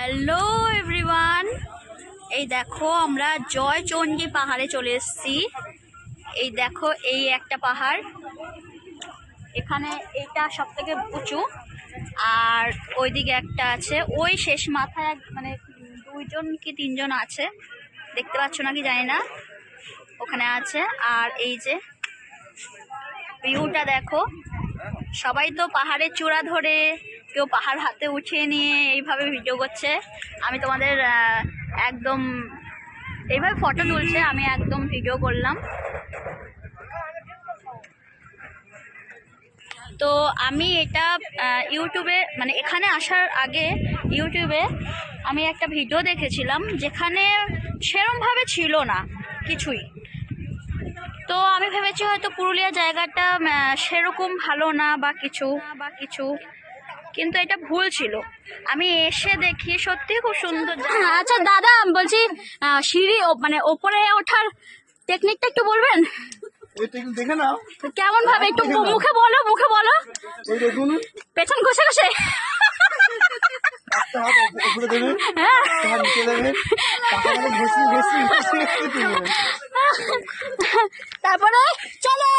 Hello everyone, এই দেখো আমরা জয়চণ্ডী পাহাড়ে চলে এসেছি। এই দেখো এই একটা পাহাড়, এখানে এইটা সব থেকে উঁচু, আর ওইদিকে একটা আছে, ওই শেষ মাথায় মানে দুইজন কি তিনজন আছে, দেখতে পাচ্ছ নাকি জানি না, ওখানে আছে। আর এই যে ভিউটা দেখো, সবাই তো পাহাড়ের চূড়া ধরে, কেউ পাহাড় হাতে উঠিয়ে নিয়ে এইভাবে ভিডিও করছে। আমি তোমাদের একদম এইভাবে ফটো তুলছে, আমি একদম ভিডিও করলাম। তো আমি এটা ইউটিউবে, মানে এখানে আসার আগে ইউটিউবে আমি একটা ভিডিও দেখেছিলাম, যেখানে সেরমভাবে ছিল না কিছুই। তো আমি ভেবেছি হয়তো পুরুলিয়া জায়গাটা সেরকম ভালো না বা কিছু, কিন্তু এটা ভুল ছিল। আমি এসে দেখি সত্যি খুব সুন্দর। আচ্ছা দাদা, বলছি সিঁড়ি মানে ওপরে ওঠার টেকনিকটা একটু বলবেন? দেখে নাও কেমন ভাবে, একটু মুখে বলো। পেছন ঘষে তারপরে চলো।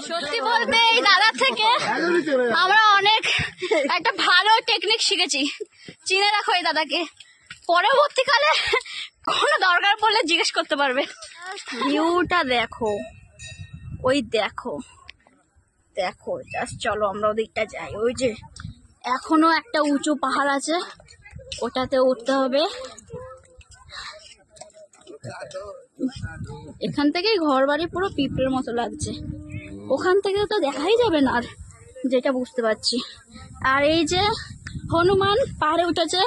সত্যি বলতে এই দাদার থেকে আমরা অনেক একটা ভালো টেকনিক শিখেছি। চিনে রাখো এই দাদাকে, পরবর্তীকালে কোনো দরকার পড়লে জিজ্ঞেস করতে পারবে। ভিউটা দেখো, ওই দেখো জাস্ট চলো আমরা ওদিকটা যাই। ওই যে এখনো একটা উঁচু পাহাড় আছে, ওটাতে উঠতে হবে। এখান থেকেই ঘর বাড়ি পুরো পিঁপড়ের মতো লাগছে, ওখান থেকে তো দেখাই যাবে না আর, যেটা বুঝতে পারছি। আর এই যে হনুমান পাহাড়ে উঠেছে,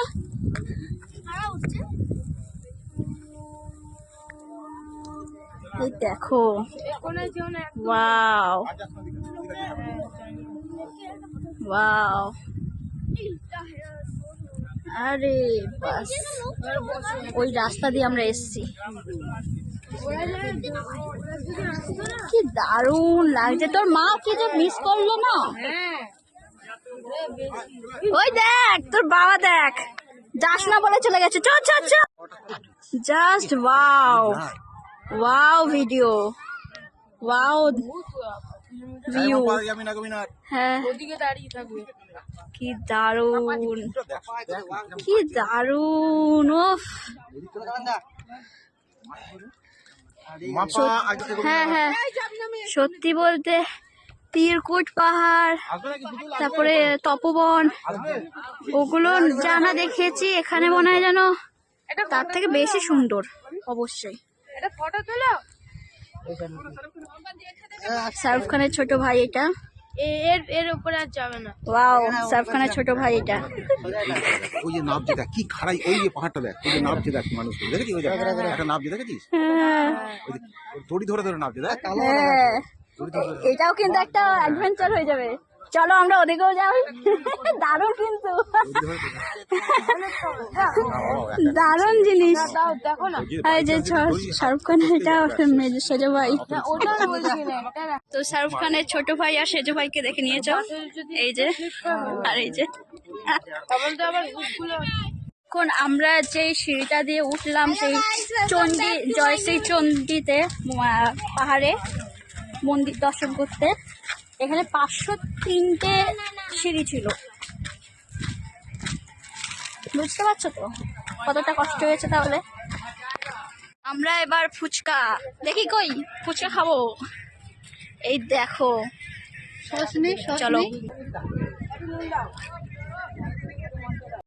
এই দেখো, ওয়াও ওয়াও, আরে বাস, ওই রাস্তা দিয়ে আমরা এসছি। কি দারুণ লাগছে। তোর মা কি যে মিস করলো না। ওই দেখ তোর বাবা, দেখ যাস না বলে চলে গেছে। চল just wow video, wow view. হ্যাঁ, কি দারুণ ওফ। হ্যাঁ, সত্যি বলতে তীরকুট পাহাড়, তারপরে তপবন, ওগুলো জানা দেখেছি, এখানে মনে হয় যেন তার থেকে বেশি সুন্দর। অবশ্যই শাহরুখ খানের ছোট ভাই এটা, এর উপরে আর যাবে না। ওয়াও, শাহরুখ খানের ছোট ভাই এটা। ওই যে নাবছে দেখ, কি খাড়াই, ওই যে পাহাড়টা দেখ, ওই যে নাবছে দেখ, মানুষ দেখেছিস? ওই একটা নাবছে দেখেছিস? দড়ি ধরে নাবছে দেখ। এটাও কিন্তু একটা অ্যাডভেঞ্চার হয়ে যাবে। চলো আমরা ওদিকেও যাই। দারুণ, কিন্তু দারুণ জিনিস। এই যে শাহরুখ খানের এটা সেজো ভাই, তো শাহরুখ খানের ছোট ভাই আর সেজো ভাইকে দেখে নিয়েছো। এই যে, আর এই যে এখন আমরা যে সিঁড়িটা দিয়ে উঠলাম সেই জয়শ্রী চণ্ডীতে পাহাড়ে মন্দির দর্শন করতে, এখানে 503টে সিঁড়ি ছিল। বুঝতে পারছো তো কতটা কষ্ট হয়েছে। তাহলে আমরা এবার ফুচকা দেখি, কই ফুচকা খাবো। এই দেখো, চলো।